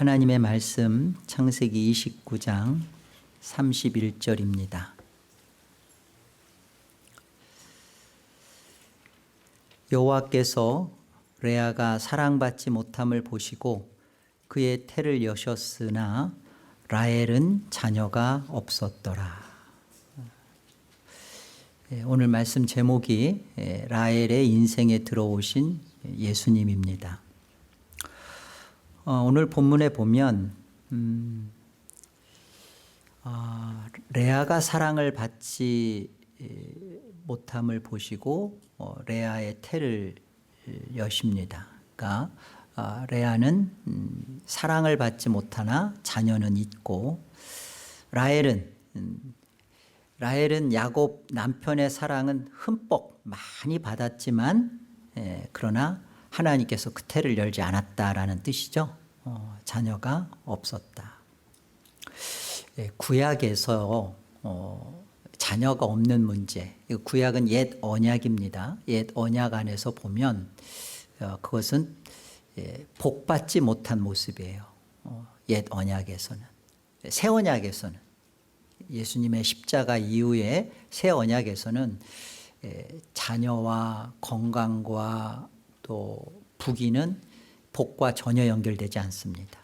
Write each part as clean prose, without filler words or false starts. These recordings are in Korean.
하나님의 말씀 창세기 29장 31절입니다. 여호와께서 레아가 사랑받지 못함을 보시고 그의 태를 여셨으나 라헬은 자녀가 없었더라. 오늘 말씀 제목이 라헬의 인생에 들어오신 예수님입니다. 오늘 본문에 보면 레아가 사랑을 받지 못함을 보시고 레아의 태를 여십니다. 그러니까 레아는 사랑을 받지 못하나 자녀는 있고 라헬은 야곱 남편의 사랑은 흠뻑 많이 받았지만 그러나 하나님께서 그 태를 열지 않았다라는 뜻이죠. 자녀가 없었다. 구약에서 자녀가 없는 문제, 구약은 옛 언약입니다. 옛 언약 안에서 보면 그것은 복받지 못한 모습이에요. 옛 언약에서는. 새 언약에서는, 예수님의 십자가 이후에 새 언약에서는 자녀와 건강과 또 부귀는 복과 전혀 연결되지 않습니다.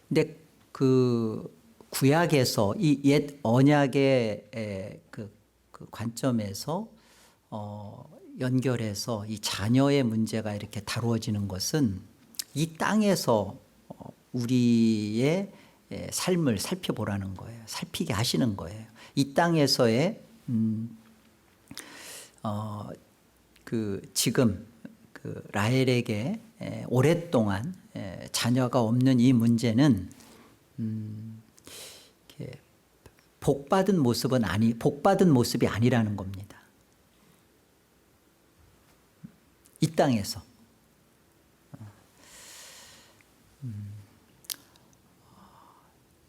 근데 그 구약에서 이 옛 언약의 그 관점에서 연결해서 이 자녀의 문제가 이렇게 다루어지는 것은 이 땅에서 우리의 삶을 살펴보라는 거예요. 살피게 하시는 거예요. 이 땅에서의 지금 라헬에게 오랫동안 자녀가 없는 이 문제는 복받은 모습이 아니라는 겁니다. 이 땅에서.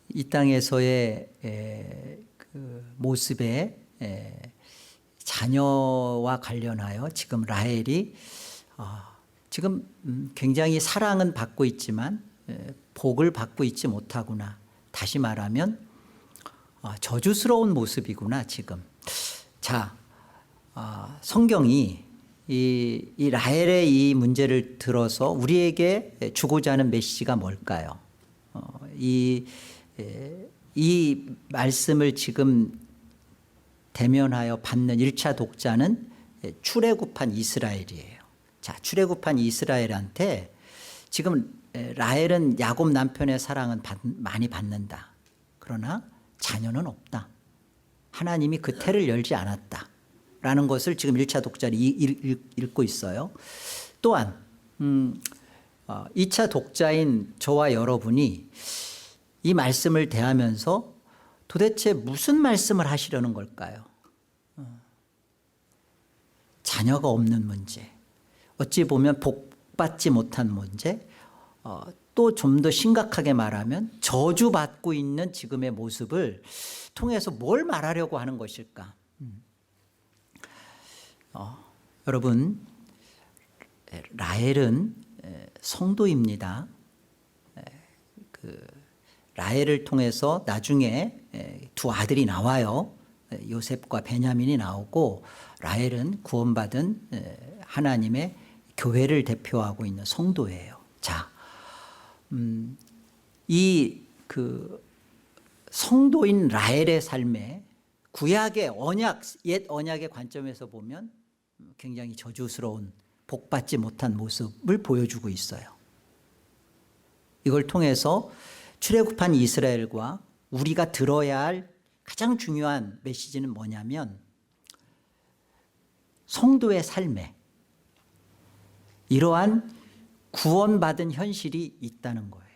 이 땅에서의 그 모습에 자녀와 관련하여 지금 라헬이 지금 굉장히 사랑은 받고 있지만 복을 받고 있지 못하구나. 다시 말하면 저주스러운 모습이구나 지금. 자, 성경이 이 라헬의 이 문제를 들어서 우리에게 주고자 하는 메시지가 뭘까요? 이 말씀을 지금 대면하여 받는 1차 독자는 출애굽한 이스라엘이에요. 자, 출애굽한 이스라엘한테 지금 라헬은 야곱 남편의 사랑은 많이 받는다. 그러나 자녀는 없다. 하나님이 그 태를 열지 않았다. 라는 것을 지금 1차 독자를 읽고 있어요. 또한 2차 독자인 저와 여러분이 이 말씀을 대하면서 도대체 무슨 말씀을 하시려는 걸까요? 자녀가 없는 문제, 어찌 보면 복받지 못한 문제, 또 좀 더 심각하게 말하면 저주받고 있는 지금의 모습을 통해서 뭘 말하려고 하는 것일까? 여러분, 라헬은 성도입니다. 라헬을 통해서 나중에 두 아들이 나와요. 요셉과 베냐민이 나오고 라헬은 구원받은 하나님의 교회를 대표하고 있는 성도예요. 자, 이 성도인 라헬의 삶에 구약의 언약, 옛 언약의 관점에서 보면 굉장히 저주스러운 복받지 못한 모습을 보여주고 있어요. 이걸 통해서 출애굽한 이스라엘과 우리가 들어야 할 가장 중요한 메시지는 뭐냐면 성도의 삶에 이러한 구원받은 현실이 있다는 거예요.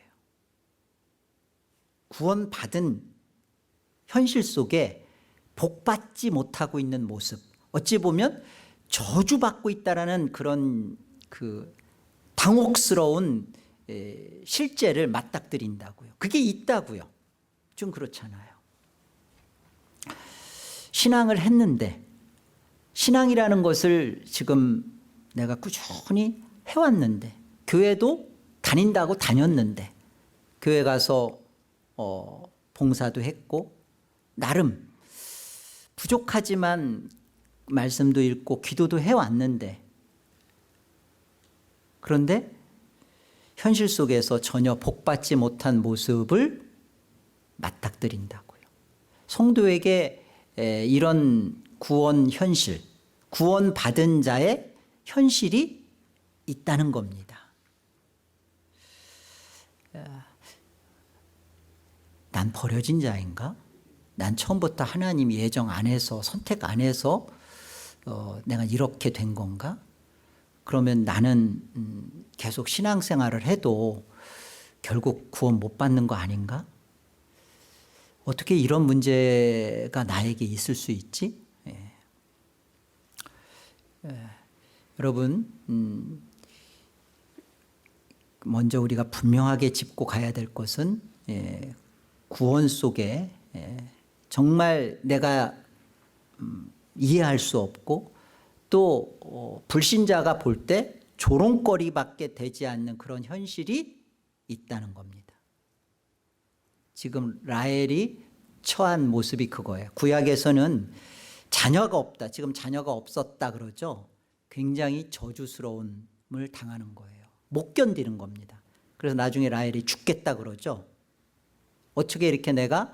구원받은 현실 속에 복받지 못하고 있는 모습, 어찌 보면 저주받고 있다라는 그런 당혹스러운 실제를 맞닥뜨린다고요. 그게 있다고요. 좀 그렇잖아요. 신앙을 했는데 신앙이라는 것을 지금 내가 꾸준히 해왔는데 교회도 다닌다고 다녔는데 교회 가서 봉사도 했고 나름 부족하지만 말씀도 읽고 기도도 해왔는데 그런데 현실 속에서 전혀 복받지 못한 모습을 맞닥뜨린다고요. 성도에게 이런 구원 현실, 구원 받은 자의 현실이 있다는 겁니다. 난 버려진 자인가? 난 처음부터 하나님 예정 안에서 선택 안에서 내가 이렇게 된 건가? 그러면 나는 계속 신앙생활을 해도 결국 구원 못 받는 거 아닌가? 어떻게 이런 문제가 나에게 있을 수 있지? 여러분, 먼저 우리가 분명하게 짚고 가야 될 것은 구원 속에 정말 내가 이해할 수 없고 또 불신자가 볼 때 조롱거리밖에 되지 않는 그런 현실이 있다는 겁니다. 지금 라헬이 처한 모습이 그거예요. 구약에서는 자녀가 없다. 지금 자녀가 없었다 그러죠. 굉장히 저주스러움을 당하는 거예요. 못 견디는 겁니다. 그래서 나중에 라헬이 죽겠다 그러죠. 어떻게 이렇게 내가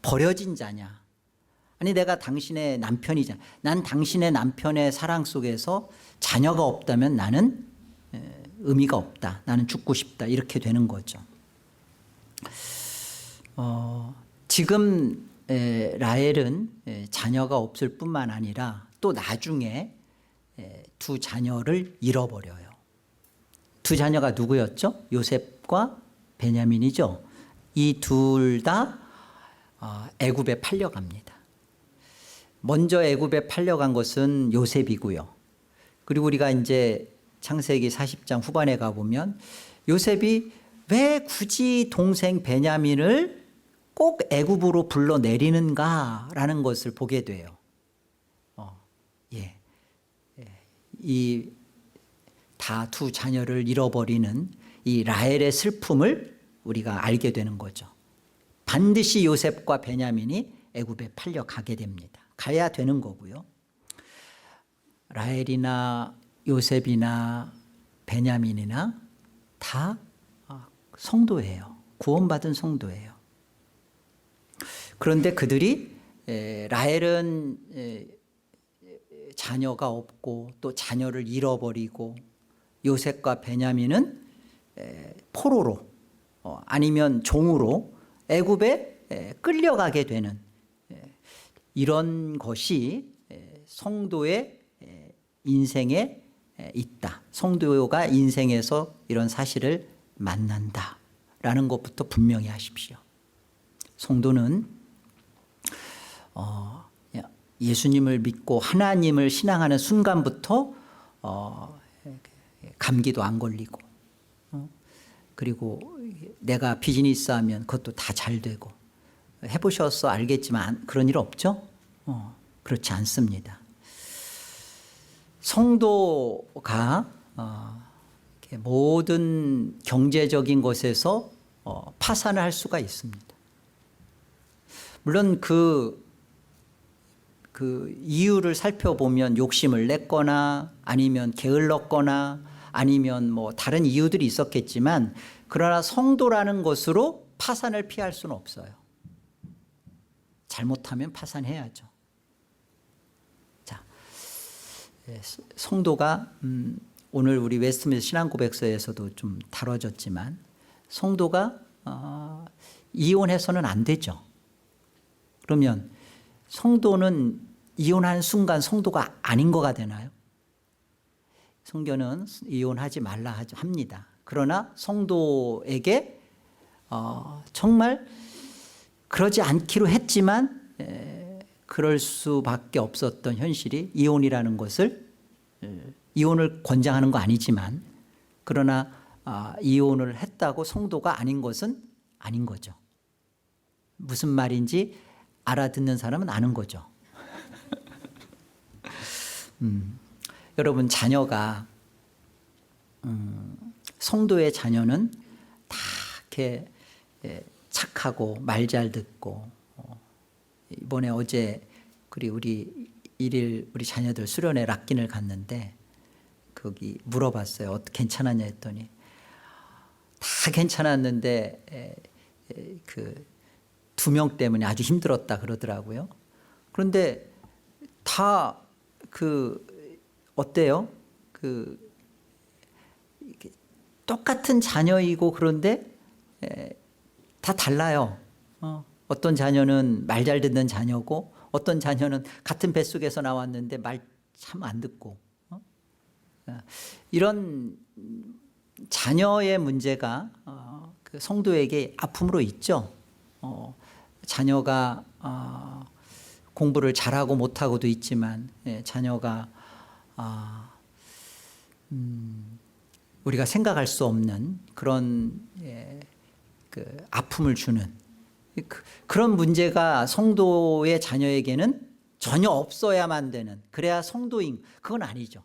버려진 자냐. 아니 내가 당신의 남편이잖아. 난 당신의 남편의 사랑 속에서 자녀가 없다면 나는 의미가 없다. 나는 죽고 싶다. 이렇게 되는 거죠. 지금 라헬은 자녀가 없을 뿐만 아니라 또 나중에 두 자녀를 잃어버려요. 두 자녀가 누구였죠? 요셉과 베냐민이죠. 이 둘 다 애굽에 팔려갑니다. 먼저 애굽에 팔려간 것은 요셉이고요. 그리고 우리가 이제 창세기 40장 후반에 가보면 요셉이 왜 굳이 동생 베냐민을 꼭 애굽으로 불러내리는가라는 것을 보게 돼요. 이 다 두 자녀를 잃어버리는 이 라헬의 슬픔을 우리가 알게 되는 거죠. 반드시 요셉과 베냐민이 애굽에 팔려가게 됩니다. 가야 되는 거고요. 라헬이나 요셉이나 베냐민이나 다 성도예요. 구원받은 성도예요. 그런데 그들이 라헬은 자녀가 없고 또 자녀를 잃어버리고 요셉과 베냐민은 포로로 아니면 종으로 애굽에 끌려가게 되는 이런 것이 성도의 인생에 있다. 성도가 인생에서 이런 사실을 만난다라는 것부터 분명히 하십시오. 성도는 예수님을 믿고 하나님을 신앙하는 순간부터 감기도 안 걸리고 그리고 내가 비즈니스 하면 그것도 다 잘 되고 해보셔서 알겠지만 그런 일 없죠? 그렇지 않습니다. 성도가 모든 경제적인 것에서 파산을 할 수가 있습니다. 물론 그 이유를 살펴보면 욕심을 냈거나 아니면 게을렀거나 아니면 뭐 다른 이유들이 있었겠지만 그러나 성도라는 것으로 파산을 피할 수는 없어요. 잘못하면 파산해야죠. 자, 성도가 오늘 우리 웨스트민스터 신앙고백서에서도 좀 다뤄졌지만 성도가 이혼해서는 안 되죠. 그러면 성도는 이혼하는 순간 성도가 아닌 거가 되나요? 성경은 이혼하지 말라 합니다. 그러나 성도에게 정말 그러지 않기로 했지만 그럴 수밖에 없었던 현실이 이혼이라는 것을 이혼을 권장하는 거 아니지만 그러나 이혼을 했다고 성도가 아닌 것은 아닌 거죠. 무슨 말인지 알아듣는 사람은 아는 거죠. 여러분 자녀가 성도의 자녀는 다 이렇게 착하고 말 잘 듣고 이번에 어제 우리 일일 우리 자녀들 수련회 락긴을 갔는데 거기 물어봤어요. 괜찮았냐 했더니 다 괜찮았는데 그 2명 때문에 아주 힘들었다 그러더라고요. 그런데 다 어때요? 똑같은 자녀이고 그런데 다 달라요. 어떤 자녀는 말 잘 듣는 자녀고 어떤 자녀는 같은 뱃속에서 나왔는데 말 참 안 듣고 이런 자녀의 문제가 그 성도에게 아픔으로 있죠. 자녀가 공부를 잘하고 못하고도 있지만 자녀가 우리가 생각할 수 없는 그런 그 아픔을 주는 그런 문제가 성도의 자녀에게는 전혀 없어야만 되는, 그래야 성도인, 그건 아니죠.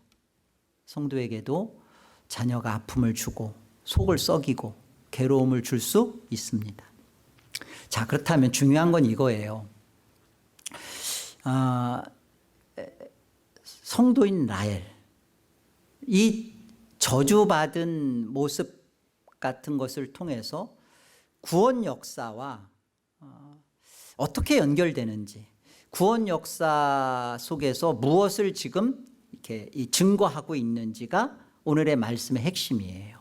성도에게도 자녀가 아픔을 주고 속을 썩이고 괴로움을 줄 수 있습니다. 자, 그렇다면 중요한 건 이거예요. 성도인 라헬, 이 저주받은 모습 같은 것을 통해서 구원 역사와 어떻게 연결되는지, 구원 역사 속에서 무엇을 지금 이렇게 증거하고 있는지가 오늘의 말씀의 핵심이에요.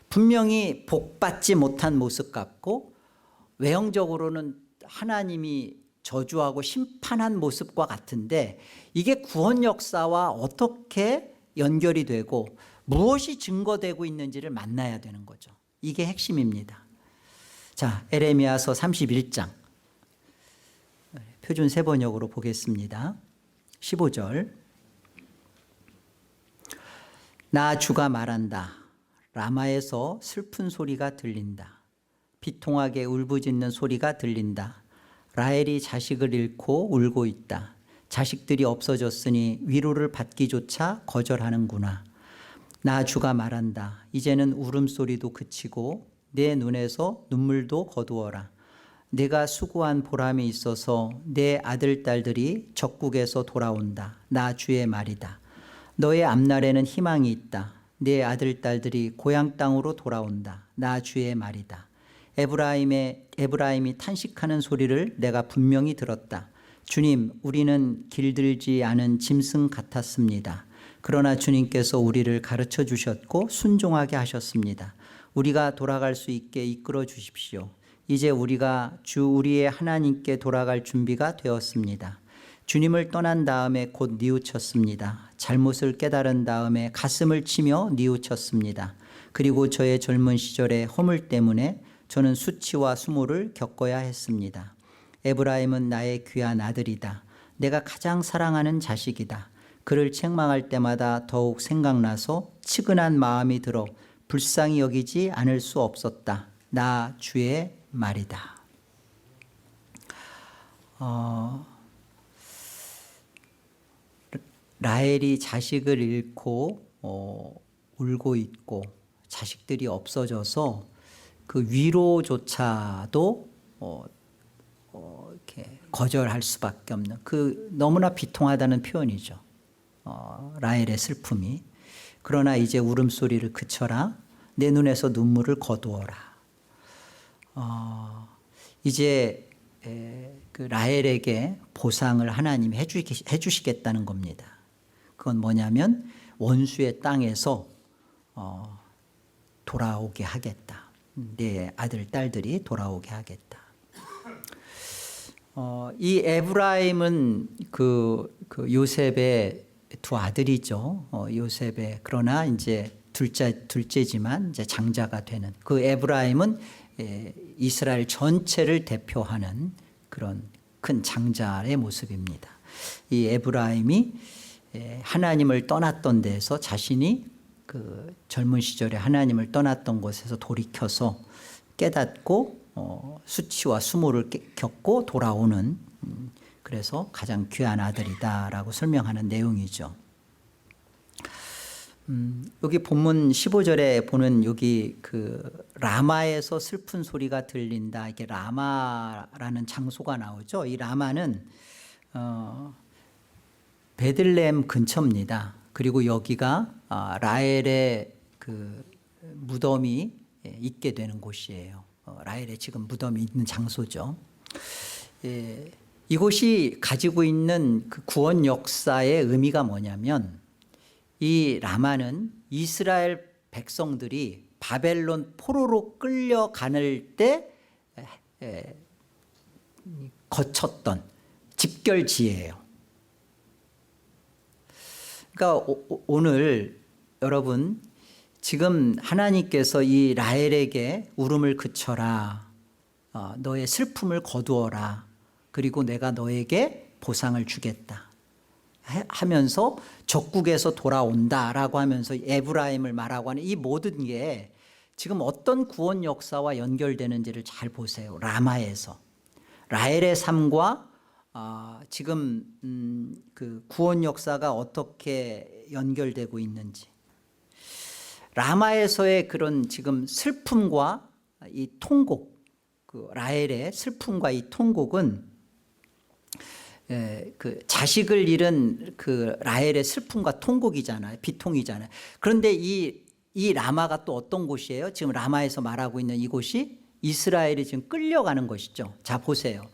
분명히 복받지 못한 모습 같고 외형적으로는 하나님이 저주하고 심판한 모습과 같은데 이게 구원 역사와 어떻게 연결이 되고 무엇이 증거되고 있는지를 만나야 되는 거죠. 이게 핵심입니다. 자, 에레미야서 31장 표준 세번역으로 보겠습니다. 15절. 나 주가 말한다. 라마에서 슬픈 소리가 들린다. 비통하게 울부짖는 소리가 들린다. 라헬이 자식을 잃고 울고 있다. 자식들이 없어졌으니 위로를 받기조차 거절하는구나. 나 주가 말한다. 이제는 울음소리도 그치고 내 눈에서 눈물도 거두어라. 내가 수고한 보람이 있어서 내 아들 딸들이 적국에서 돌아온다. 나 주의 말이다. 너의 앞날에는 희망이 있다. 내 아들 딸들이 고향 땅으로 돌아온다. 나 주의 말이다. 에브라임이 탄식하는 소리를 내가 분명히 들었다. 주님, 우리는 길들지 않은 짐승 같았습니다. 그러나 주님께서 우리를 가르쳐 주셨고 순종하게 하셨습니다. 우리가 돌아갈 수 있게 이끌어 주십시오. 이제 우리가 주 우리의 하나님께 돌아갈 준비가 되었습니다. 주님을 떠난 다음에 곧 뉘우쳤습니다. 잘못을 깨달은 다음에 가슴을 치며 뉘우쳤습니다. 그리고 저의 젊은 시절의 허물 때문에 저는 수치와 수모를 겪어야 했습니다. 에브라임은 나의 귀한 아들이다. 내가 가장 사랑하는 자식이다. 그를 책망할 때마다 더욱 생각나서 치근한 마음이 들어 불쌍히 여기지 않을 수 없었다. 나 주의 말이다. 라헬이 자식을 잃고 울고 있고 자식들이 없어져서 그 위로조차도 이렇게 거절할 수밖에 없는 그 너무나 비통하다는 표현이죠. 라헬의 슬픔이. 그러나 이제 울음소리를 그쳐라. 내 눈에서 눈물을 거두어라. 이제 그 라헬에게 보상을 하나님이 해주시겠다는 겁니다. 그건 뭐냐면 원수의 땅에서 돌아오게 하겠다. 내 아들 딸들이 돌아오게 하겠다. 이 에브라임은 그 요셉의 두 아들이죠. 요셉의, 그러나 이제 둘째지만 이제 장자가 되는 그 에브라임은 이스라엘 전체를 대표하는 그런 큰 장자의 모습입니다. 이 에브라임이 하나님을 떠났던 데에서 자신이 그 젊은 시절에 하나님을 떠났던 곳에서 돌이켜서 깨닫고 수치와 수모를 겪고 돌아오는, 그래서 가장 귀한 아들이다라고 설명하는 내용이죠. 여기 본문 15절에 보는 여기 그 라마에서 슬픈 소리가 들린다. 이게 라마라는 장소가 나오죠. 이 라마는 베들레헴 근처입니다. 그리고 여기가 라헬의 그 무덤이 있게 되는 곳이에요. 라헬의 지금 무덤이 있는 장소죠. 이곳이 가지고 있는 그 구원 역사의 의미가 뭐냐면, 이 라마는 이스라엘 백성들이 바벨론 포로로 끌려가는 때 거쳤던 집결지예요. 그러니까 오늘 여러분, 지금 하나님께서 이 라헬에게 울음을 그쳐라, 너의 슬픔을 거두어라, 그리고 내가 너에게 보상을 주겠다 하면서 적국에서 돌아온다라고 하면서 에브라임을 말하고 하는 이 모든 게 지금 어떤 구원 역사와 연결되는지를 잘 보세요. 라마에서 라헬의 삶과 지금 그 구원 역사가 어떻게 연결되고 있는지. 라마에서의 그런 지금 슬픔과 이 통곡, 그 라헬의 슬픔과 이 통곡은 그 자식을 잃은 그 라헬의 슬픔과 통곡이잖아요. 비통이잖아요. 그런데 이 라마가 또 어떤 곳이에요? 지금 라마에서 말하고 있는 이곳이 이스라엘이 지금 끌려가는 것이죠. 자, 보세요.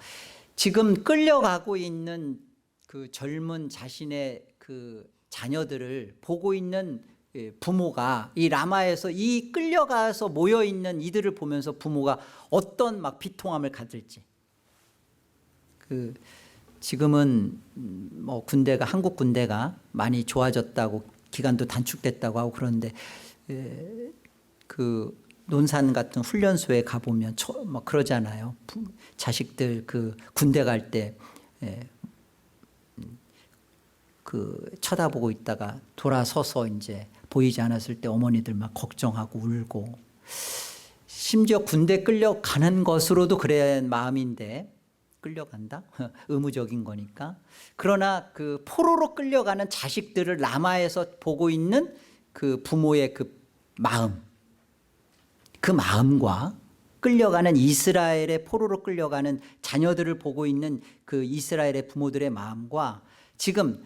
지금 끌려가고 있는 그 젊은 자신의 그 자녀들을 보고 있는 부모가 이 라마에서 이 끌려가서 모여 있는 이들을 보면서 부모가 어떤 막 비통함을 가질지. 지금은 뭐 군대가, 한국 군대가 많이 좋아졌다고, 기간도 단축됐다고 하고 그러는데, 그 논산 같은 훈련소에 가보면 뭐 그러잖아요. 자식들 그 군대 갈 때 그 쳐다보고 있다가 돌아서서 이제 보이지 않았을 때 어머니들 막 걱정하고 울고, 심지어 군대 끌려가는 것으로도 그래 마음인데, 끌려간다? 의무적인 거니까. 그러나 그 포로로 끌려가는 자식들을 라마에서 보고 있는 그 부모의 그 마음, 그 마음과 끌려가는 이스라엘의 포로로 끌려가는 자녀들을 보고 있는 그 이스라엘의 부모들의 마음과 지금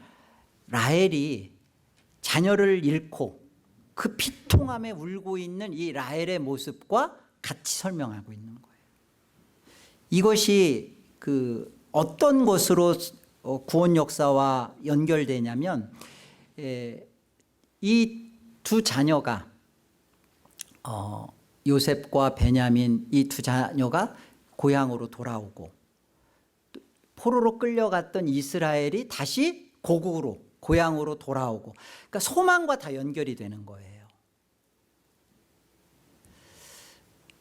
라헬이 자녀를 잃고 그 비통함에 울고 있는 이 라헬의 모습과 같이 설명하고 있는 거예요. 이것이 그 어떤 것으로 구원 역사와 연결되냐면, 이 두 자녀가 요셉과 베냐민, 이 두 자녀가 고향으로 돌아오고, 포로로 끌려갔던 이스라엘이 다시 고국으로, 고향으로 돌아오고, 그러니까 소망과 다 연결이 되는 거예요.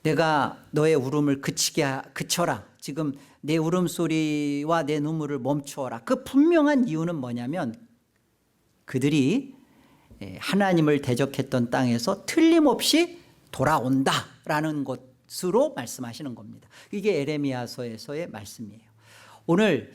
내가 너의 울음을 그쳐라. 지금 내 울음소리와 내 눈물을 멈추어라. 그 분명한 이유는 뭐냐면, 그들이 하나님을 대적했던 땅에서 틀림없이 돌아온다라는 것으로 말씀하시는 겁니다. 이게 에레미야서에서의 말씀이에요. 오늘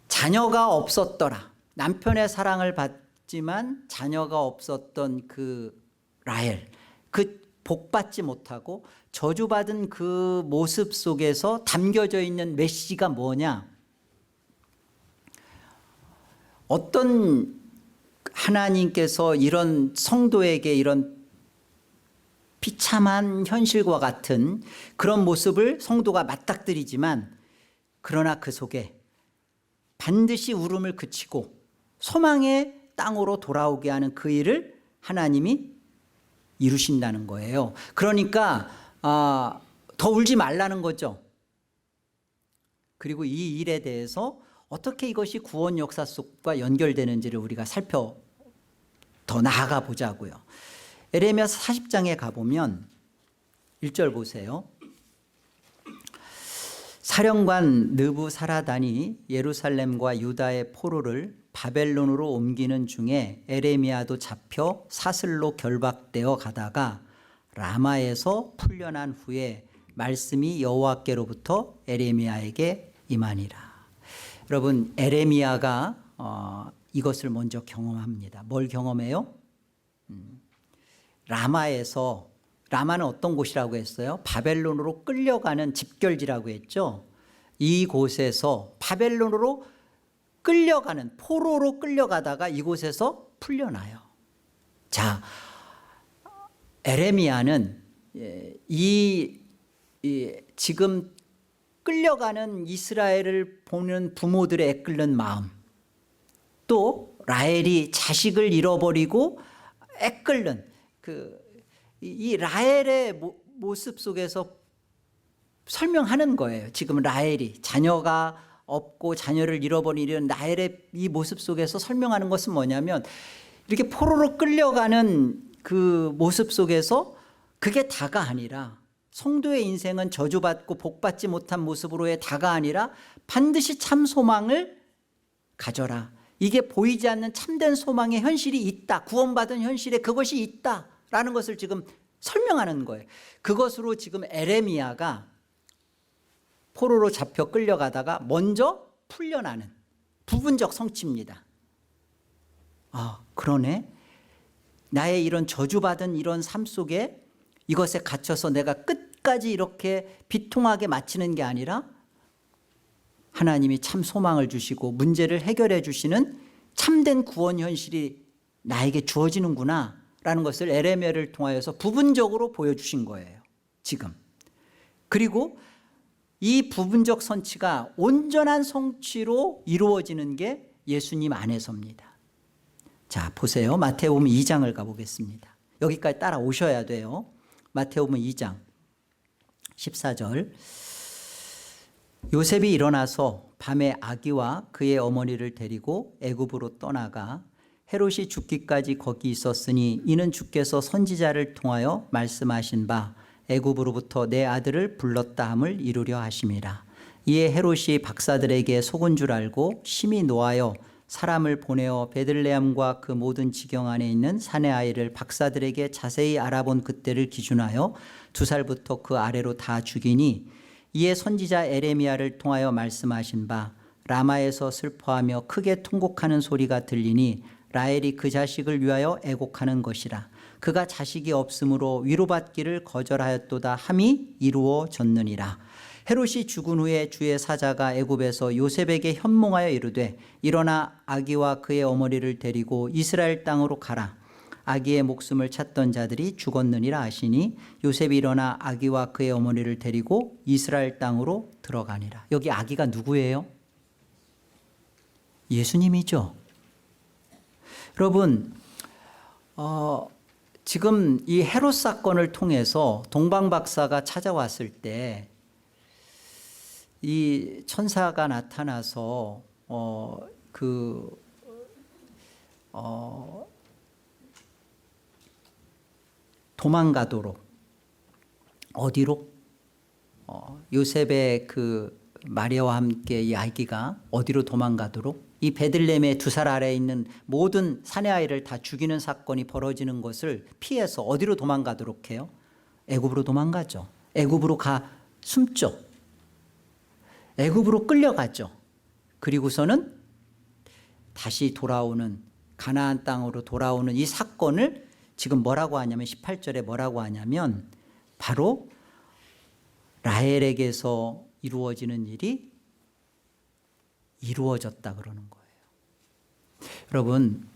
자녀가 없었더라, 남편의 사랑을 받지만 자녀가 없었던 그 라헬, 그 복받지 못하고 저주받은 그 모습 속에서 담겨져 있는 메시지가 뭐냐? 어떤 하나님께서 이런 성도에게 이런 비참한 현실과 같은 그런 모습을 성도가 맞닥뜨리지만, 그러나 그 속에 반드시 울음을 그치고 소망의 땅으로 돌아오게 하는 그 일을 하나님이 이루신다는 거예요. 그러니까 더 울지 말라는 거죠. 그리고 이 일에 대해서 어떻게 이것이 구원 역사 속과 연결되는지를 우리가 더 나아가 보자고요. 에레미야서 40장에 가보면 1절 보세요. 사령관 느부사라단이 예루살렘과 유다의 포로를 바벨론으로 옮기는 중에 에레미야도 잡혀 사슬로 결박되어 가다가 라마에서 풀려난 후에 말씀이 여호와께로부터 에레미야에게 임하니라. 여러분, 에레미야가 이것을 먼저 경험합니다. 뭘 경험해요? 라마에서, 라마는 어떤 곳이라고 했어요? 바벨론으로 끌려가는 집결지라고 했죠. 이곳에서 바벨론으로 끌려가는, 포로로 끌려가다가 이곳에서 풀려나요. 자, 에레미야는 지금 끌려가는 이스라엘을 보는 부모들의 애끓는 마음, 또 라헬이 자식을 잃어버리고 애끓는 이 라헬의 모습 속에서 설명하는 거예요. 지금 라헬이 자녀가 없고 자녀를 잃어버리는 라헬의 이 모습 속에서 설명하는 것은 뭐냐면, 이렇게 포로로 끌려가는 그 모습 속에서 그게 다가 아니라, 성도의 인생은 저주받고 복받지 못한 모습으로의 다가 아니라 반드시 참 소망을 가져라. 이게 보이지 않는 참된 소망의 현실이 있다. 구원받은 현실에 그것이 있다라는 것을 지금 설명하는 거예요. 그것으로 지금 에레미야가 포로로 잡혀 끌려가다가 먼저 풀려나는 부분적 성취입니다. 아, 그러네. 나의 이런 저주받은 이런 삶 속에 이것에 갇혀서 내가 끝까지 이렇게 비통하게 마치는 게 아니라 하나님이 참 소망을 주시고 문제를 해결해 주시는 참된 구원 현실이 나에게 주어지는구나 라는 것을 에레미야를 통하여서 부분적으로 보여주신 거예요, 지금. 그리고 이 부분적 성취가 온전한 성취로 이루어지는 게 예수님 안에서입니다. 자, 보세요. 마태복음 2장을 가보겠습니다. 여기까지 따라오셔야 돼요. 마태복음 2장 14절. 요셉이 일어나서 밤에 아기와 그의 어머니를 데리고 애굽으로 떠나가 헤롯이 죽기까지 거기 있었으니, 이는 주께서 선지자를 통하여 말씀하신 바 애굽으로부터 내 아들을 불렀다 함을 이루려 하심이라. 이에 헤롯이 박사들에게 속은 줄 알고 심히 노하여 사람을 보내어 베들레헴과 그 모든 지경 안에 있는 사내 아이를 박사들에게 자세히 알아본 그때를 기준하여 2살부터 그 아래로 다 죽이니, 이에 선지자 에레미야를 통하여 말씀하신 바 라마에서 슬퍼하며 크게 통곡하는 소리가 들리니 라헬이 그 자식을 위하여 애곡하는 것이라. 그가 자식이 없으므로 위로받기를 거절하였도다 함이 이루어졌느니라. 헤롯이 죽은 후에 주의 사자가 애굽에서 요셉에게 현몽하여 이르되, 일어나 아기와 그의 어머니를 데리고 이스라엘 땅으로 가라. 아기의 목숨을 찾던 자들이 죽었느니라 하시니, 요셉이 일어나 아기와 그의 어머니를 데리고 이스라엘 땅으로 들어가니라. 여기 아기가 누구예요? 예수님이죠. 여러분, 지금 이 헤롯 사건을 통해서 동방박사가 찾아왔을 때 이 천사가 나타나서 도망가도록, 어디로? 요셉의 그 마리아와 함께 이 아기가 어디로 도망가도록, 이 베들레헴의 2살 아래에 있는 모든 사내 아이를 다 죽이는 사건이 벌어지는 것을 피해서 어디로 도망가도록 해요? 애굽으로 도망가죠. 애굽으로 가 숨죠. 애굽으로 끌려가죠. 그리고서는 다시 돌아오는, 가나안 땅으로 돌아오는 이 사건을 지금 뭐라고 하냐면, 18절에 뭐라고 하냐면, 바로 라헬에게서 이루어지는 일이 이루어졌다 그러는 거예요. 여러분,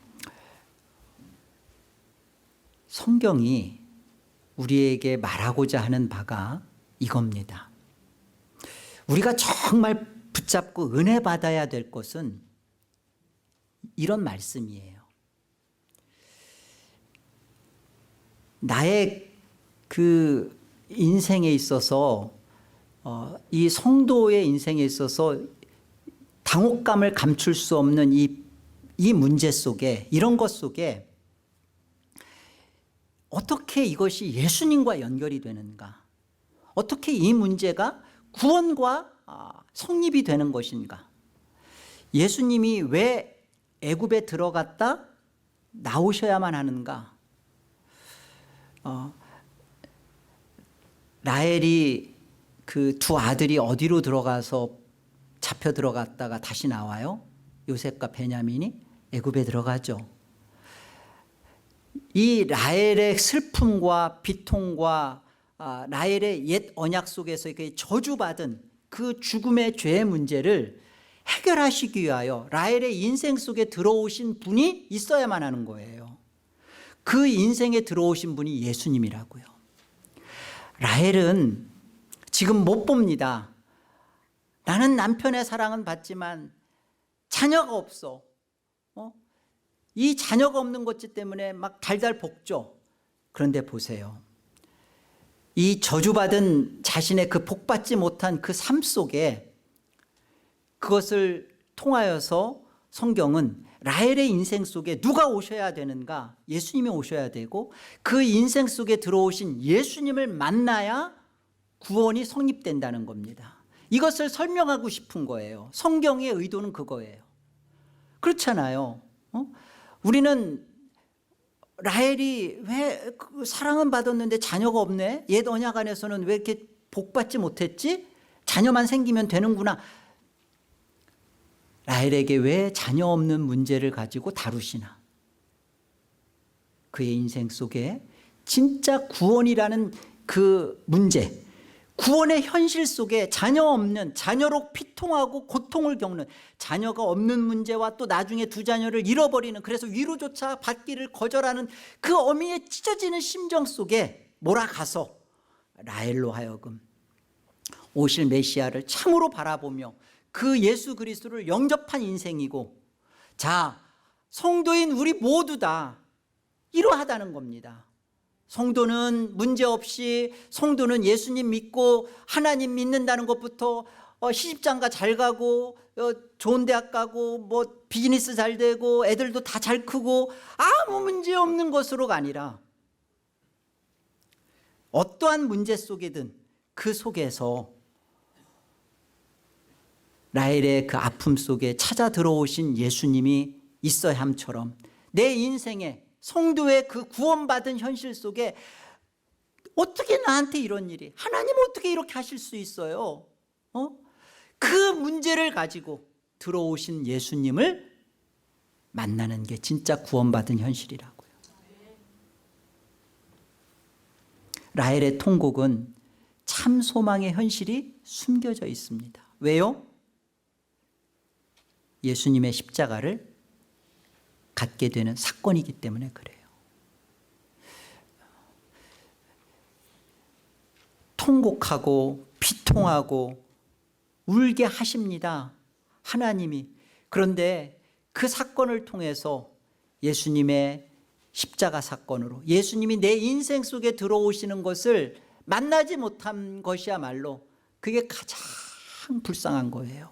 성경이 우리에게 말하고자 하는 바가 이겁니다. 우리가 정말 붙잡고 은혜 받아야 될 것은 이런 말씀이에요. 나의 그 인생에 있어서, 이 성도의 인생에 있어서 당혹감을 감출 수 없는 이 문제 속에, 이런 것 속에 어떻게 이것이 예수님과 연결이 되는가? 어떻게 이 문제가 구원과 성립이 되는 것인가? 예수님이 왜 애굽에 들어갔다 나오셔야만 하는가? 라헬이 그 2 아들이 어디로 들어가서 잡혀 들어갔다가 다시 나와요? 요셉과 베냐민이 애굽에 들어가죠. 이 라헬의 슬픔과 비통과 라헬의 옛 언약 속에서 저주받은 그 죽음의 죄의 문제를 해결하시기 위하여 라헬의 인생 속에 들어오신 분이 있어야만 하는 거예요. 그 인생에 들어오신 분이 예수님이라고요. 라헬은 지금 못 봅니다. 나는 남편의 사랑은 받지만 자녀가 없어. 이 자녀가 없는 것 때문에 막 달달 볶죠. 그런데 보세요. 이 저주받은 자신의 그 복받지 못한 그 삶 속에 그것을 통하여서 성경은 라헬의 인생 속에 누가 오셔야 되는가? 예수님이 오셔야 되고 그 인생 속에 들어오신 예수님을 만나야 구원이 성립된다는 겁니다. 이것을 설명하고 싶은 거예요. 성경의 의도는 그거예요. 그렇잖아요. 우리는 라헬이 왜 사랑은 받았는데 자녀가 없네? 옛 언약 안에서는 왜 이렇게 복받지 못했지? 자녀만 생기면 되는구나. 라헬에게 왜 자녀 없는 문제를 가지고 다루시나? 그의 인생 속에 진짜 구원이라는 그 문제, 구원의 현실 속에 자녀 없는, 자녀로 피통하고 고통을 겪는, 자녀가 없는 문제와 또 나중에 두 자녀를 잃어버리는, 그래서 위로조차 받기를 거절하는 그 어미의 찢어지는 심정 속에 몰아가서 라헬로 하여금 오실 메시아를 참으로 바라보며 그 예수 그리스도를 영접한 인생이고, 자, 성도인 우리 모두 다 이러하다는 겁니다. 성도는 문제없이, 성도는 예수님 믿고 하나님 믿는다는 것부터 시집장가 잘 가고 좋은 대학 가고 뭐 비즈니스 잘 되고 애들도 다 잘 크고 아무 문제 없는 것으로가 아니라 어떠한 문제 속에든 그 속에서 라헬의 그 아픔 속에 찾아 들어오신 예수님이 있어야 함처럼 내 인생에 성도의 그 구원받은 현실 속에 어떻게 나한테 이런 일이, 하나님 어떻게 이렇게 하실 수 있어요? 그 문제를 가지고 들어오신 예수님을 만나는 게 진짜 구원받은 현실이라고요. 라헬의 통곡은 참 소망의 현실이 숨겨져 있습니다. 왜요? 예수님의 십자가를 갖게 되는 사건이기 때문에 그래요. 통곡하고 비통하고 울게 하십니다, 하나님이. 그런데 그 사건을 통해서 예수님의 십자가 사건으로 예수님이 내 인생 속에 들어오시는 것을 만나지 못한 것이야말로 그게 가장 불쌍한 거예요.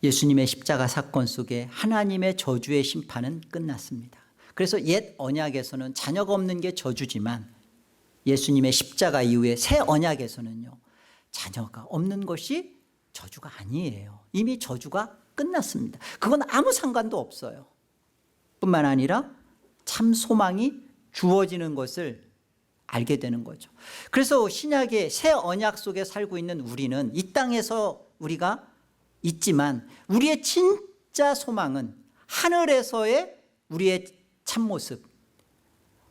예수님의 십자가 사건 속에 하나님의 저주의 심판은 끝났습니다. 그래서 옛 언약에서는 자녀가 없는 게 저주지만 예수님의 십자가 이후에 새 언약에서는요, 자녀가 없는 것이 저주가 아니에요. 이미 저주가 끝났습니다. 그건 아무 상관도 없어요. 뿐만 아니라 참 소망이 주어지는 것을 알게 되는 거죠. 그래서 신약의 새 언약 속에 살고 있는 우리는 이 땅에서 우리가 있지만 우리의 진짜 소망은 하늘에서의 우리의 참모습,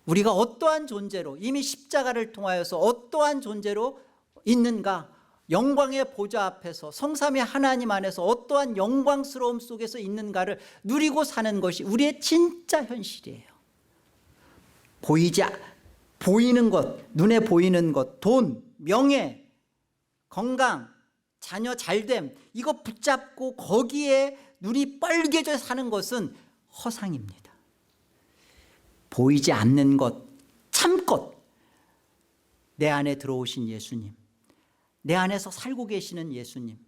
우리가 어떠한 존재로 이미 십자가를 통하여서 어떠한 존재로 있는가, 영광의 보좌 앞에서 성삼위 하나님 안에서 어떠한 영광스러움 속에서 있는가를 누리고 사는 것이 우리의 진짜 현실이에요. 보이는 것, 눈에 보이는 것, 돈, 명예, 건강, 자녀 잘됨, 이거 붙잡고 거기에 눈이 빨개져 사는 것은 허상입니다. 보이지 않는 것, 참것, 내 안에 들어오신 예수님, 내 안에서 살고 계시는 예수님,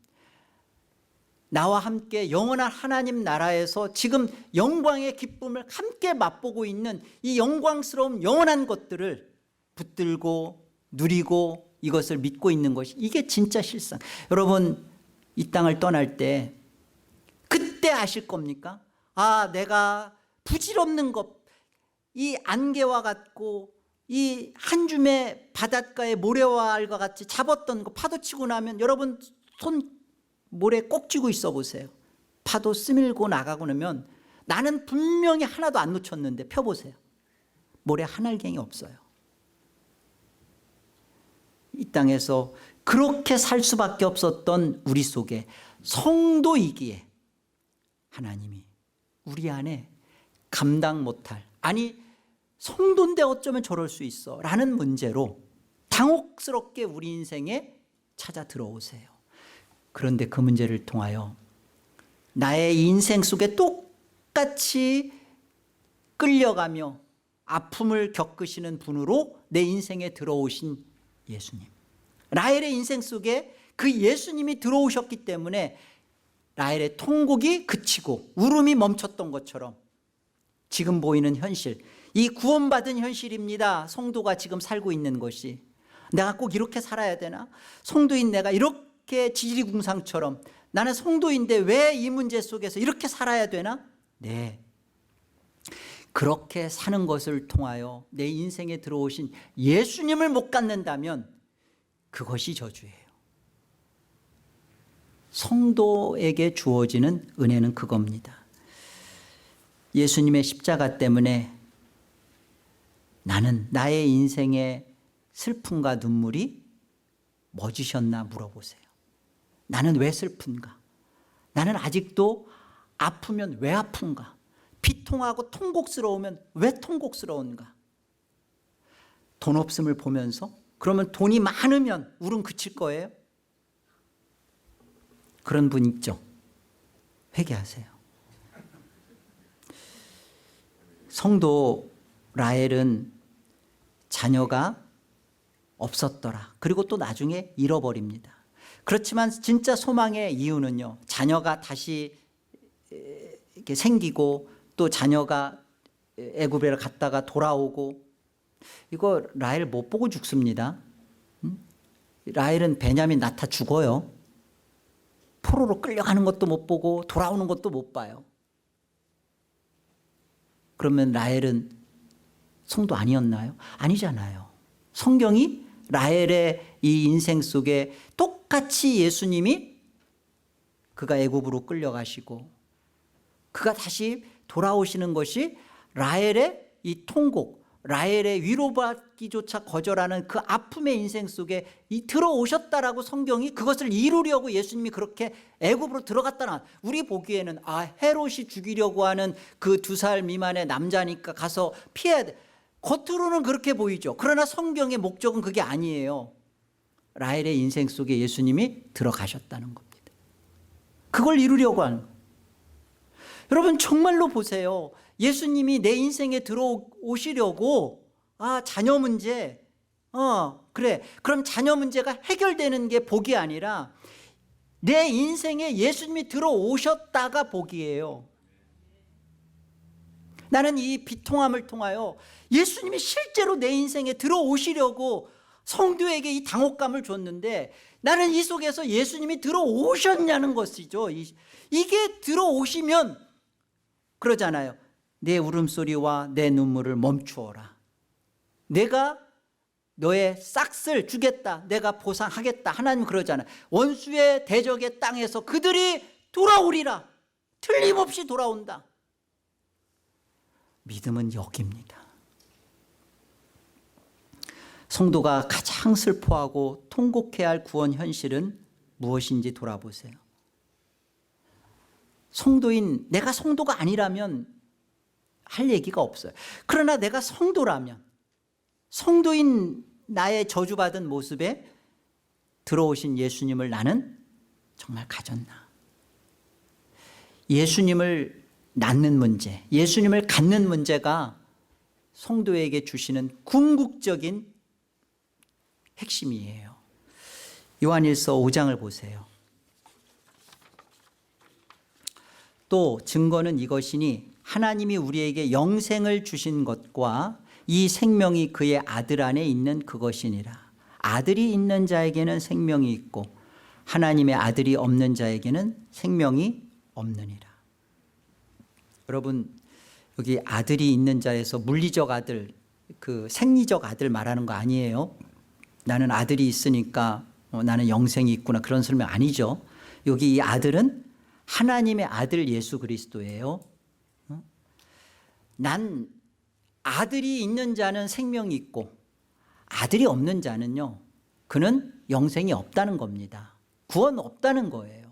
나와 함께 영원한 하나님 나라에서 지금 영광의 기쁨을 함께 맛보고 있는 이 영광스러운 영원한 것들을 붙들고 누리고 이것을 믿고 있는 것이, 이게 진짜 실상. 여러분, 이 땅을 떠날 때 그때 아실 겁니까? 아, 내가 부질없는 것, 이 안개와 같고 이 한 줌의 바닷가의 모래와 알과 같이 잡았던 거 파도 치고 나면 여러분 손 모래 꼭 쥐고 있어 보세요. 파도 스밀고 나가고 나면 나는 분명히 하나도 안 놓쳤는데 펴보세요. 모래 한 알갱이 없어요. 이 땅에서 그렇게 살 수밖에 없었던 우리 속에 성도이기에 하나님이 우리 안에 감당 못할, 아니 성도인데 어쩌면 저럴 수 있어 라는 문제로 당혹스럽게 우리 인생에 찾아 들어오세요. 그런데 그 문제를 통하여 나의 인생 속에 똑같이 끌려가며 아픔을 겪으시는 분으로 내 인생에 들어오신 예수님, 라헬의 인생 속에 그 예수님이 들어오셨기 때문에 라헬의 통곡이 그치고 울음이 멈췄던 것처럼 지금 보이는 현실, 이 구원받은 현실입니다. 성도가 지금 살고 있는 것이 내가 꼭 이렇게 살아야 되나? 성도인 내가 이렇게 지지리궁상처럼 나는 성도인데 왜 이 문제 속에서 이렇게 살아야 되나? 네, 그렇게 사는 것을 통하여 내 인생에 들어오신 예수님을 못 갖는다면 그것이 저주예요. 성도에게 주어지는 은혜는 그겁니다. 예수님의 십자가 때문에 나는 나의 인생의 슬픔과 눈물이 멎으셨나 물어보세요. 나는 왜 슬픈가? 나는 아직도 아프면 왜 아픈가? 비통하고 통곡스러우면 왜 통곡스러운가? 돈 없음을 보면서 그러면 돈이 많으면 울음 그칠 거예요? 그런 분 있죠? 회개하세요. 성도 라헬은 자녀가 없었더라. 그리고 또 나중에 잃어버립니다. 그렇지만 진짜 소망의 이유는요, 자녀가 다시 이렇게 생기고 또 자녀가 애굽에 갔다가 돌아오고, 이거 라헬 못 보고 죽습니다. 라헬은 베냐민 낳다 죽어요. 포로로 끌려가는 것도 못 보고 돌아오는 것도 못 봐요. 그러면 라헬은 성도 아니었나요? 아니잖아요. 성경이 라헬의 이 인생 속에 똑같이 예수님이 그가 애굽으로 끌려가시고 그가 다시 돌아오시는 것이 라헬의 이 통곡, 라헬의 위로받기조차 거절하는 그 아픔의 인생 속에 들어오셨다라고 성경이 그것을 이루려고 예수님이 그렇게 애굽으로 들어갔다나, 우리 보기에는 헤롯이 죽이려고 하는 그 2살 미만의 남자니까 가서 피해야 돼. 겉으로는 그렇게 보이죠. 그러나 성경의 목적은 그게 아니에요. 라헬의 인생 속에 예수님이 들어가셨다는 겁니다. 그걸 이루려고 하는 거예요. 여러분 정말로 보세요. 예수님이 내 인생에 들어오시려고 자녀 문제, 그래, 그럼 자녀 문제가 해결되는 게 복이 아니라 내 인생에 예수님이 들어오셨다가 복이에요. 나는 이 비통함을 통하여 예수님이 실제로 내 인생에 들어오시려고 성도에게 이 당혹감을 줬는데, 나는 이 속에서 예수님이 들어오셨냐는 것이죠. 이게 들어오시면 그러잖아요. 내 울음소리와 내 눈물을 멈추어라. 내가 너의 싹을 주겠다. 내가 보상하겠다. 하나님 그러잖아요. 원수의 대적의 땅에서 그들이 돌아오리라. 틀림없이 돌아온다. 믿음은 여기입니다. 성도가 가장 슬퍼하고 통곡해야 할 구원 현실은 무엇인지 돌아보세요. 성도인 내가 성도가 아니라면 할 얘기가 없어요. 그러나 내가 성도라면, 성도인 나의 저주받은 모습에 들어오신 예수님을 나는 정말 가졌나? 예수님을 낳는 문제, 예수님을 갖는 문제가 성도에게 주시는 궁극적인 핵심이에요. 요한일서 5장을 보세요. 또 증거는 이것이니 하나님이 우리에게 영생을 주신 것과 이 생명이 그의 아들 안에 있는 그것이니라. 아들이 있는 자에게는 생명이 있고 하나님의 아들이 없는 자에게는 생명이 없느니라. 여러분, 여기 아들이 있는 자에서 물리적 아들, 그 생리적 아들 말하는 거 아니에요. 나는 아들이 있으니까 나는 영생이 있구나, 그런 설명 아니죠. 여기 이 아들은 하나님의 아들 예수 그리스도예요. 난 아들이 있는 자는 생명이 있고 아들이 없는 자는요, 그는 영생이 없다는 겁니다. 구원 없다는 거예요.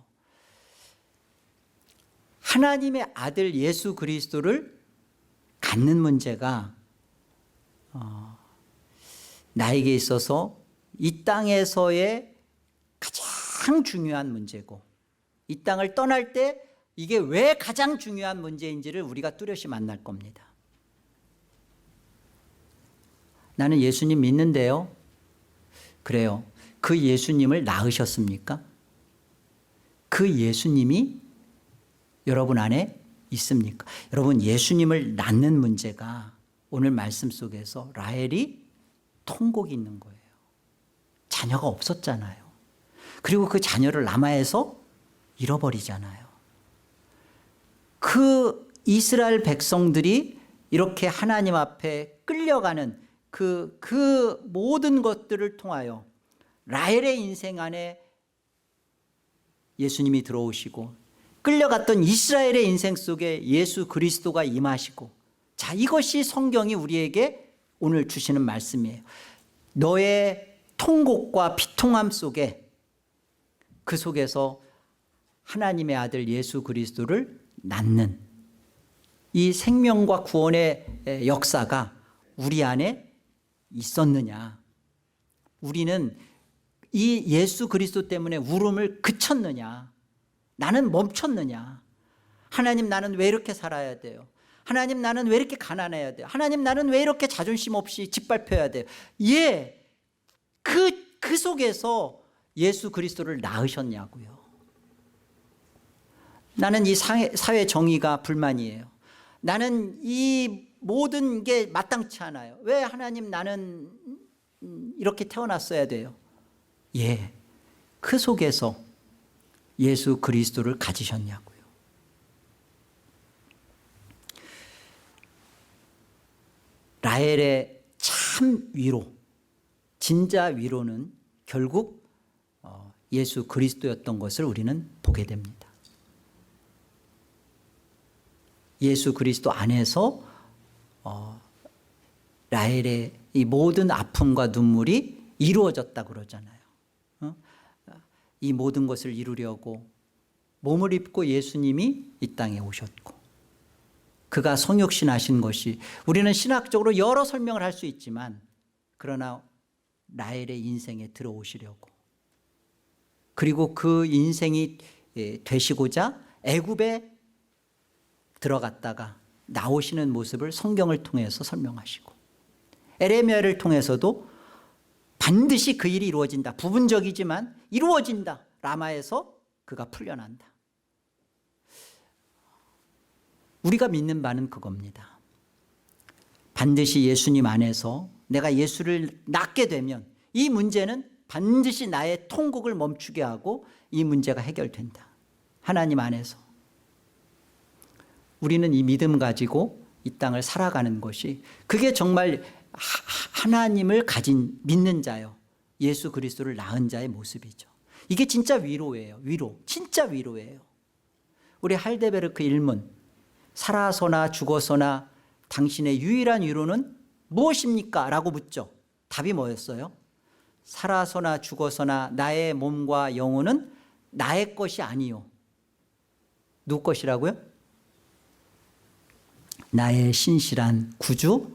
하나님의 아들 예수 그리스도를 갖는 문제가 나에게 있어서 이 땅에서의 가장 중요한 문제고, 이 땅을 떠날 때 이게 왜 가장 중요한 문제인지를 우리가 뚜렷이 만날 겁니다. 나는 예수님 믿는데요. 그래요. 그 예수님을 낳으셨습니까? 그 예수님이 여러분 안에 있습니까? 여러분, 예수님을 낳는 문제가 오늘 말씀 속에서 라헬이 통곡이 있는 거예요. 자녀가 없었잖아요. 그리고 그 자녀를 라마에서 잃어버리잖아요. 그 이스라엘 백성들이 이렇게 하나님 앞에 끌려가는 그 모든 것들을 통하여 라헬의 인생 안에 예수님이 들어오시고, 끌려갔던 이스라엘의 인생 속에 예수 그리스도가 임하시고, 자, 이것이 성경이 우리에게 오늘 주시는 말씀이에요. 너의 통곡과 비통함 속에, 그 속에서 하나님의 아들 예수 그리스도를 낳는 이 생명과 구원의 역사가 우리 안에 있었느냐? 우리는 이 예수 그리스도 때문에 울음을 그쳤느냐? 나는 멈췄느냐? 하나님, 나는 왜 이렇게 살아야 돼요? 하나님, 나는 왜 이렇게 가난해야 돼요? 하나님, 나는 왜 이렇게 자존심 없이 짓밟혀야 돼요? 예, 그 속에서 예수 그리스도를 낳으셨냐고요. 나는 이 사회 정의가 불만이에요. 나는 이 모든 게 마땅치 않아요. 왜 하나님, 나는 이렇게 태어났어야 돼요? 예, 그 속에서 예수 그리스도를 가지셨냐고요. 라헬의 참 위로, 진짜 위로는 결국 예수 그리스도였던 것을 우리는 보게 됩니다. 예수 그리스도 안에서 라헬의 이 모든 아픔과 눈물이 이루어졌다 그러잖아요. 이 모든 것을 이루려고 몸을 입고 예수님이 이 땅에 오셨고, 그가 성육신하신 것이, 우리는 신학적으로 여러 설명을 할 수 있지만, 그러나 라헬의 인생에 들어오시려고, 그리고 그 인생이 되시고자 애굽에 들어갔다가 나오시는 모습을 성경을 통해서 설명하시고, 에레미야를 통해서도 반드시 그 일이 이루어진다, 부분적이지만 이루어진다, 라마에서 그가 풀려난다. 우리가 믿는 바는 그겁니다. 반드시 예수님 안에서 내가 예수를 낳게 되면 이 문제는 반드시 나의 통곡을 멈추게 하고 이 문제가 해결된다. 하나님 안에서 우리는 이 믿음 가지고 이 땅을 살아가는 것이, 그게 정말 하나님을 가진 믿는 자요, 예수 그리스도를 낳은 자의 모습이죠. 이게 진짜 위로예요. 위로, 진짜 위로예요. 우리 할데베르크 일문, 살아서나 죽어서나 당신의 유일한 위로는 무엇입니까? 라고 묻죠. 답이 뭐였어요? 살아서나 죽어서나 나의 몸과 영혼은 나의 것이 아니요. 누구 것이라고요? 나의 신실한 구주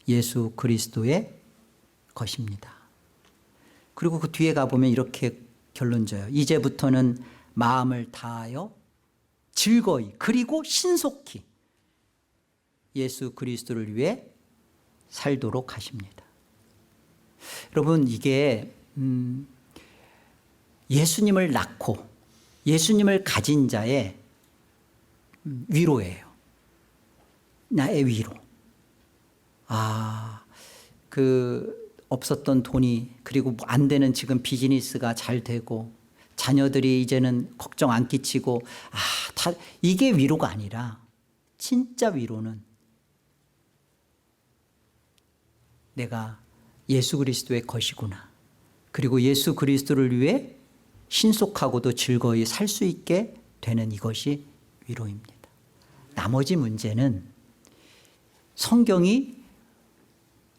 예수 그리스도의 것입니다. 그리고 그 뒤에 가보면 이렇게 결론져요. 이제부터는 마음을 다하여 즐거이 그리고 신속히 예수 그리스도를 위해 살도록 하십니다. 여러분, 이게 예수님을 낳고 예수님을 가진 자의 위로예요. 나의 위로. 없었던 돈이, 그리고 안 되는 지금 비즈니스가 잘 되고, 자녀들이 이제는 걱정 안 끼치고, 이게 위로가 아니라, 진짜 위로는 내가 예수 그리스도의 것이구나. 그리고 예수 그리스도를 위해 신속하고도 즐거이 살 수 있게 되는 이것이 위로입니다. 나머지 문제는 성경이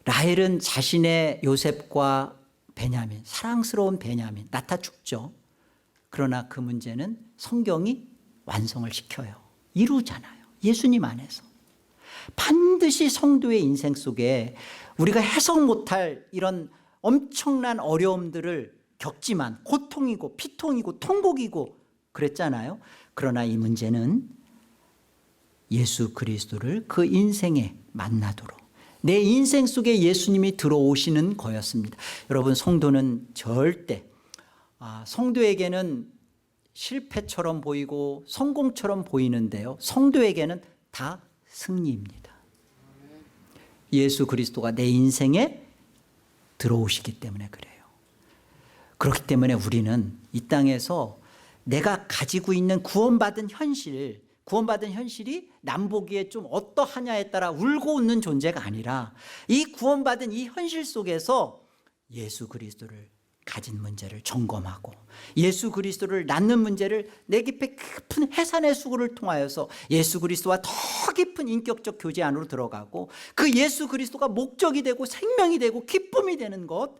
라헬은 자신의 요셉과 베냐민, 사랑스러운 베냐민 낳다 죽죠. 그러나 그 문제는 성경이 완성을 시켜요. 이루잖아요. 예수님 안에서. 반드시 성도의 인생 속에 우리가 해석 못할 이런 엄청난 어려움들을 겪지만 고통이고 피통이고 통곡이고 그랬잖아요. 그러나 이 문제는 예수 그리스도를 그 인생에 만나도록 내 인생 속에 예수님이 들어오시는 거였습니다. 여러분, 성도는 절대 성도에게는 실패처럼 보이고 성공처럼 보이는데요, 성도에게는 다 승리입니다. 예수 그리스도가 내 인생에 들어오시기 때문에 그래요. 그렇기 때문에 우리는 이 땅에서 내가 가지고 있는 구원받은 현실이 남 보기에 좀 어떠하냐에 따라 울고 웃는 존재가 아니라 이 구원받은 이 현실 속에서 예수 그리스도를 가진 문제를 점검하고 예수 그리스도를 낳는 문제를 내 깊은 해산의 수고를 통하여서 예수 그리스도와 더 깊은 인격적 교제 안으로 들어가고 그 예수 그리스도가 목적이 되고 생명이 되고 기쁨이 되는 것,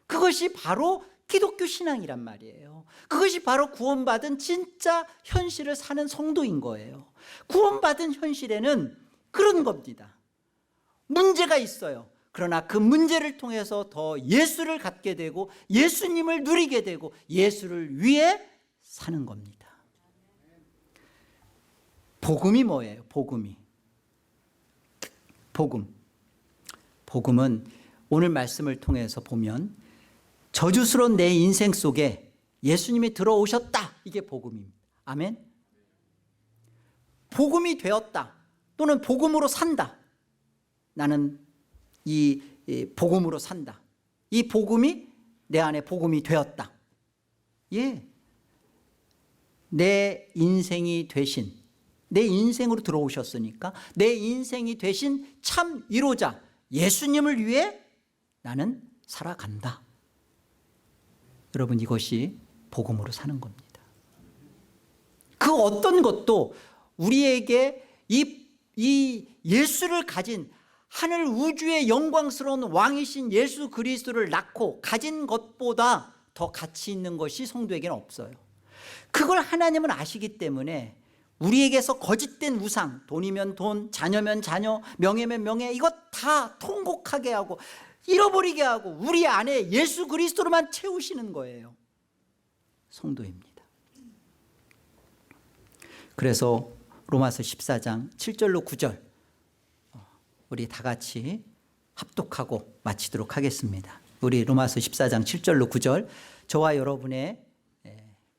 그것이 바로 기독교 신앙이란 말이에요. 그것이 바로 구원받은 진짜 현실을 사는 성도인 거예요. 구원받은 현실에는 그런 겁니다. 문제가 있어요. 그러나 그 문제를 통해서 더 예수를 갖게 되고 예수님을 누리게 되고 예수를 위해 사는 겁니다. 복음이 뭐예요? 복음은 오늘 말씀을 통해서 보면 저주스러운 내 인생 속에 예수님이 들어오셨다, 이게 복음입니다. 아멘. 복음이 되었다 또는 복음으로 산다. 나는 이 복음으로 산다. 이 복음이 내 안에 복음이 되었다. 예, 내 인생이 되신, 내 인생으로 들어오셨으니까 내 인생이 되신 참 위로자 예수님을 위해 나는 살아간다. 여러분, 이것이 복음으로 사는 겁니다. 그 어떤 것도 우리에게 이 예수를 가진 하늘 우주의 영광스러운 왕이신 예수 그리스도를 낳고 가진 것보다 더 가치 있는 것이 성도에게는 없어요. 그걸 하나님은 아시기 때문에 우리에게서 거짓된 우상, 돈이면 돈, 자녀면 자녀, 명예면 명예, 이것 다 통곡하게 하고 잃어버리게 하고 우리 안에 예수 그리스도로만 채우시는 거예요. 성도입니다. 그래서 로마서 14장 7절로 9절 우리 다 같이 합독하고 마치도록 하겠습니다. 우리 로마서 14장 7절로 9절, 저와 여러분의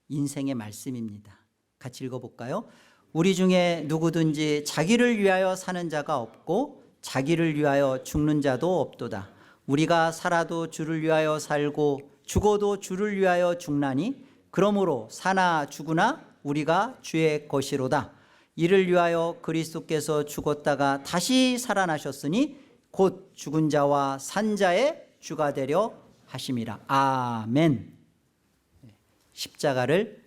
인생의 말씀입니다. 같이 읽어볼까요? 우리 중에 누구든지 자기를 위하여 사는 자가 없고 자기를 위하여 죽는 자도 없도다. 우리가 살아도 주를 위하여 살고 죽어도 주를 위하여 죽나니 그러므로 사나 죽으나 우리가 주의 것이로다. 이를 위하여 그리스도께서 죽었다가 다시 살아나셨으니 곧 죽은 자와 산 자의 주가 되려 하심이라. 아멘. 십자가를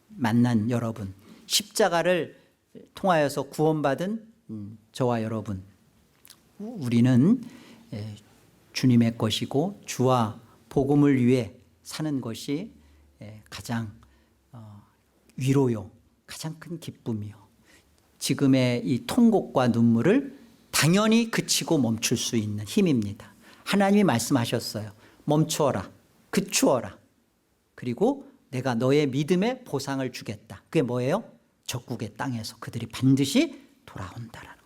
만난 여러분, 십자가를 통하여서 구원받은 저와 여러분, 우리는 주님의 것이고 주와 복음을 위해 사는 것이 가장 위로요, 가장 큰 기쁨이요, 지금의 이 통곡과 눈물을 당연히 그치고 멈출 수 있는 힘입니다. 하나님이 말씀하셨어요. 멈추어라, 그추어라. 그리고 내가 너의 믿음에 보상을 주겠다. 그게 뭐예요? 적국의 땅에서 그들이 반드시 돌아온다라는